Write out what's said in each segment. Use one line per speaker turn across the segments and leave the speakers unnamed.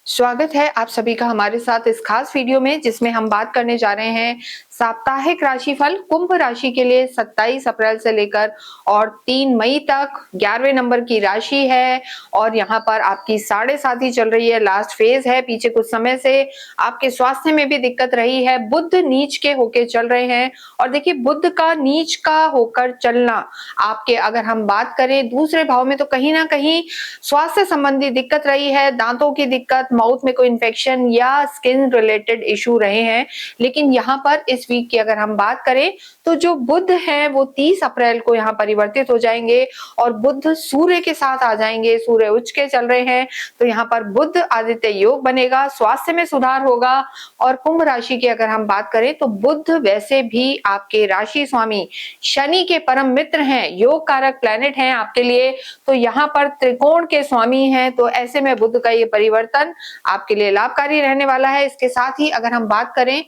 स्वागत है आप सभी का हमारे साथ इस खास वीडियो में, जिसमें हम बात करने जा रहे हैं साप्ताहिक राशिफल कुंभ राशि के लिए 27 अप्रैल से लेकर और 3 मई तक। 11वें नंबर की राशि है और यहाँ पर आपकी 7.5 चल रही है, लास्ट फेज है। पीछे कुछ समय से आपके स्वास्थ्य में भी दिक्कत रही है। बुध नीच के होके चल रहे हैं और देखिए, बुध का नीच का होकर चलना आपके, अगर हम बात करें दूसरे भाव में, तो कहीं ना कहीं स्वास्थ्य संबंधी दिक्कत रही है, दांतों की दिक्कत, माउथ में कोई इन्फेक्शन या स्किन रिलेटेड इशू रहे हैं। लेकिन यहाँ पर इस वीक की अगर हम बात करें तो जो बुध है वो 30 अप्रैल को यहाँ परिवर्तित हो जाएंगे और बुध सूर्य के साथ आ जाएंगे। सूर्य उच्च के चल रहे हैं तो यहाँ पर बुध आदित्य योग बनेगा, स्वास्थ्य में सुधार होगा। और कुंभ राशि की अगर हम बात करें तो बुध वैसे भी आपके राशि स्वामी शनि के परम मित्र हैं, योग कारक प्लैनेट हैं आपके लिए, तो यहाँ पर त्रिकोण के स्वामी हैं। तो ऐसे में बुध का ये परिवर्तन आपके लिए लाभकारी रहने वाला है। इसके साथ ही अगर हम बात करें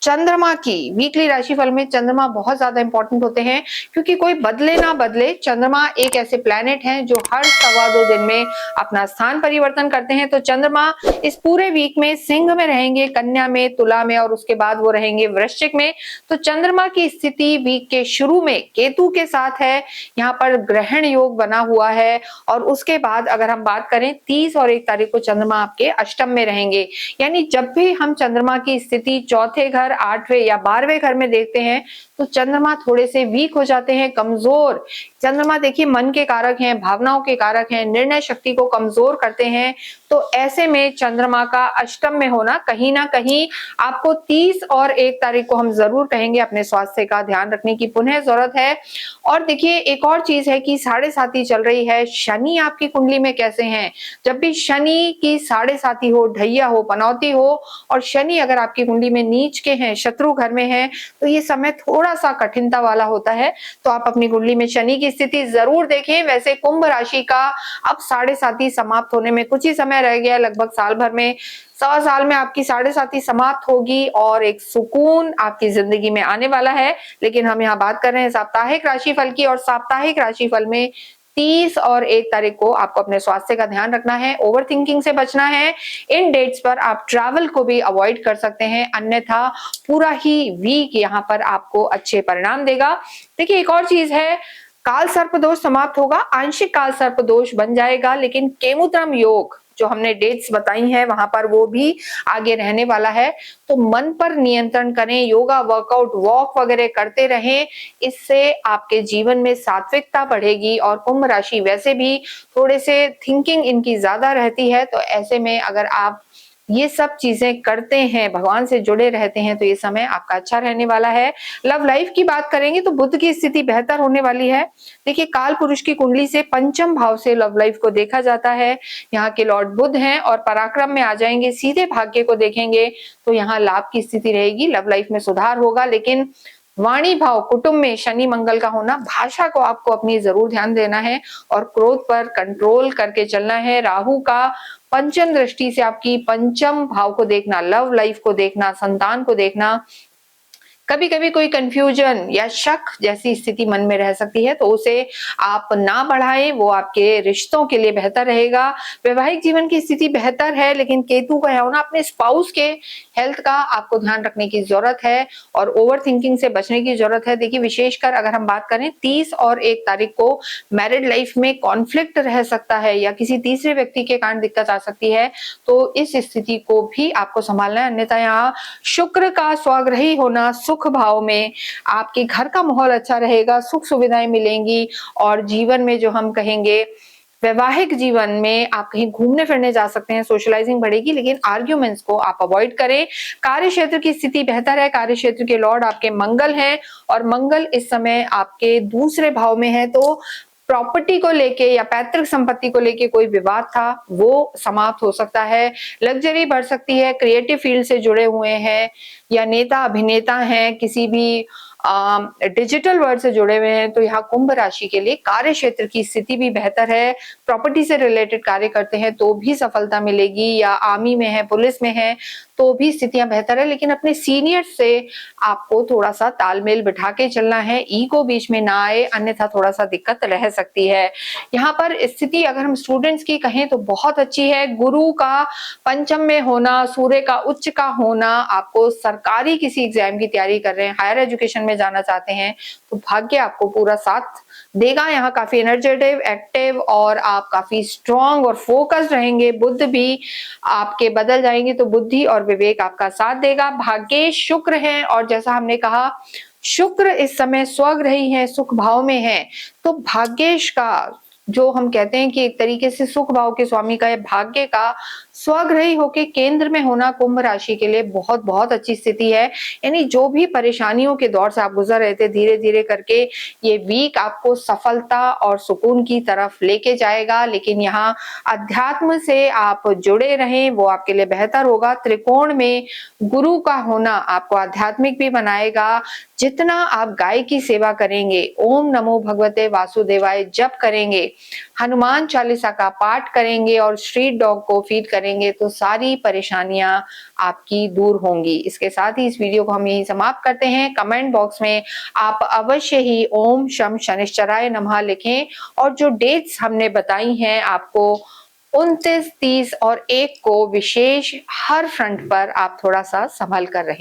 चंद्रमा की, वीकली राशिफल में चंद्रमा बहुत ज्यादा इंपॉर्टेंट होते हैं, क्योंकि कोई बदले ना बदले, चंद्रमा एक ऐसे प्लैनेट हैं जो हर 2.25 दिन में अपना स्थान परिवर्तन करते हैं। तो चंद्रमा इस पूरे वीक में सिंह में रहेंगे, कन्या में, तुला में और उसके बाद वो रहेंगे वृश्चिक में। तो चंद्रमा की स्थिति वीक के शुरू में केतु के साथ है, यहाँ पर ग्रहण योग बना हुआ है। और उसके बाद अगर हम बात करें 30 और 1 तारीख को चंद्रमा आपके अष्टम में रहेंगे। यानी जब भी हम चंद्रमा की स्थिति चौथे घर, 8वें या 12वें घर में देखते हैं तो चंद्रमा थोड़े से वीक हो जाते हैं, कमजोर। चंद्रमा देखिए मन के कारक हैं, भावनाओं के कारक हैं, निर्णय शक्ति को कमजोर करते हैं। तो ऐसे में चंद्रमा का अष्टम में होना कहीं ना कहीं आपको 30 और 1 तारीख को हम जरूर कहेंगे अपने स्वास्थ्य का ध्यान रखने की पुनः जरूरत है। और देखिए, एक और चीज है कि 7.5 चल रही है, शनि आपकी कुंडली में कैसे हैं। जब भी शनि की 7.5 हो, ढैया हो, पनौती हो और शनि अगर आपकी कुंडली में नीच के हैं, शत्रु घर में है, तो ये समय थोड़ा सा कठिनता वाला होता है। तो आप अपनी कुंडली में शनि की स्थिति जरूर देखें। वैसे कुंभ राशि का अब 7.5 समाप्त होने में कुछ ही समय रह गया, लगभग साल भर में, 1.25 साल में आपकी 7.5 समाप्त होगी और एक सुकून आपकी जिंदगी में आने वाला है। लेकिन हम यहाँ बात कर रहे हैं साप्ताहिक राशिफल की, और साप्ताहिक राशिफल में 30 और 1 तारीख को आपको अपने स्वास्थ्य का ध्यान रखना है, ओवर थिंकिंग से बचना है। इन डेट्स पर आप ट्रैवल को भी अवॉइड कर सकते हैं, अन्यथा पूरा ही वीक यहाँ पर आपको अच्छे परिणाम देगा। देखिए, एक और चीज है, काल सर्प दोष समाप्त होगा, आंशिक काल सर्प दोष बन जाएगा, लेकिन केमुद्रम योग जो हमने डेट्स बताई हैं वहां पर वो भी आगे रहने वाला है। तो मन पर नियंत्रण करें, योगा, वर्कआउट, वॉक वगैरह करते रहें, इससे आपके जीवन में सात्विकता बढ़ेगी। और कुंभ राशि वैसे भी थोड़े से थिंकिंग इनकी ज्यादा रहती है, तो ऐसे में अगर आप ये सब चीजें करते हैं, भगवान से जुड़े रहते हैं, तो ये समय आपका अच्छा रहने वाला है। लव लाइफ की बात करेंगे तो बुध की स्थिति बेहतर होने वाली है। देखिए, काल पुरुष की कुंडली से पंचम भाव से लव लाइफ को देखा जाता है। यहाँ के लॉर्ड बुध हैं और पराक्रम में आ जाएंगे, सीधे भाग्य को देखेंगे, तो यहाँ लाभ की स्थिति रहेगी, लव लाइफ में सुधार होगा। लेकिन वाणी भाव, कुटुंब में शनि मंगल का होना, भाषा को आपको अपनी जरूर ध्यान देना है और क्रोध पर कंट्रोल करके चलना है। राहु का पंचम दृष्टि से आपकी पंचम भाव को देखना, लव लाइफ को देखना, संतान को देखना, कभी कभी कोई कंफ्यूजन या शक जैसी स्थिति मन में रह सकती है, तो उसे आप ना बढ़ाएं, वो आपके रिश्तों के लिए बेहतर रहेगा। वैवाहिक जीवन की स्थिति बेहतर है, लेकिन केतु का होना, अपने स्पाउस के हेल्थ का आपको ध्यान रखने की जरूरत है और ओवर थिंकिंग से बचने की जरूरत है। देखिए, विशेषकर अगर हम बात करें 30 और 1 तारीख को मैरिड लाइफ में कॉन्फ्लिक्ट रह सकता है या किसी तीसरे व्यक्ति के कारण दिक्कत आ सकती है, तो इस स्थिति को भी आपको संभालना है। अन्यथा यहाँ शुक्र का स्वग्रही होना, सुख भाव में आपके घर का माहौल अच्छा रहेगा, सुख सुविधाएं मिलेंगी और जीवन में जो हम कहेंगे वैवाहिक जीवन में आप कहीं घूमने फिरने जा सकते हैं, सोशलाइजिंग बढ़ेगी, लेकिन आर्ग्यूमेंट्स को आप अवॉइड करें। कार्य क्षेत्र की स्थिति बेहतर है, कार्य क्षेत्र के लॉर्ड आपके मंगल हैं और मंगल इस समय आपके दूसरे भाव में है, तो प्रॉपर्टी को लेके या पैतृक संपत्ति को लेके कोई विवाद था वो समाप्त हो सकता है, लग्जरी बढ़ सकती है। क्रिएटिव फील्ड से जुड़े हुए हैं या नेता अभिनेता हैं, किसी भी डिजिटल वर्ल्ड से जुड़े हुए हैं तो यहाँ कुंभ राशि के लिए कार्य क्षेत्र की स्थिति भी बेहतर है। प्रॉपर्टी से रिलेटेड कार्य करते हैं तो भी सफलता मिलेगी, या आर्मी में है, पुलिस में है तो भी स्थितियां बेहतर है, लेकिन अपने सीनियर से आपको थोड़ा सा तालमेल बिठा के चलना है, ईगो बीच में ना आए, अन्यथा थोड़ा सा दिक्कत रह सकती है। यहाँ पर स्थिति अगर हम स्टूडेंट्स की कहें तो बहुत अच्छी है। गुरु का पंचम में होना, सूर्य का उच्च का होना, आपको सरकारी किसी एग्जाम की तैयारी कर रहे हैं, हायर एजुकेशन में जाना चाहते हैं तो भाग्य आपको पूरा साथ देगा। यहाँ काफी एनर्जेटिक, एक्टिव और आप काफी स्ट्रॉन्ग और फोकस्ड रहेंगे। बुध भी आपके बदल जाएंगे तो बुद्धि और विवेक आपका साथ देगा। भाग्य शुक्र है और जैसा हमने कहा शुक्र इस समय स्वग्रह ही है, सुख भाव में है, तो भाग्येश का जो हम कहते हैं कि एक तरीके से सुख भाव के स्वामी का, भाग्य का स्वग्रही होके केंद्र में होना कुंभ राशि के लिए बहुत बहुत अच्छी स्थिति है। यानी जो भी परेशानियों के दौर से आप गुजर रहे थे, धीरे धीरे करके ये वीक आपको सफलता और सुकून की तरफ लेके जाएगा। लेकिन यहाँ अध्यात्म से आप जुड़े रहें, वो आपके लिए बेहतर होगा। त्रिकोण में गुरु का होना आपको आध्यात्मिक भी बनाएगा। जितना आप गाय की सेवा करेंगे, ओम नमो भगवते वासुदेवाय जप करेंगे, हनुमान चालीसा का पाठ करेंगे और स्ट्रीट डॉग को फीड करेंगे तो सारी परेशानियां आपकी दूर होंगी। इसके साथ ही इस वीडियो को हम यही समाप्त करते हैं। कमेंट बॉक्स में आप अवश्य ही ओम शम शनिश्चराय नमः लिखें और जो डेट्स हमने बताई हैं आपको 29, 30 और 1 को विशेष हर फ्रंट पर आप थोड़ा सा संभल कर रहें।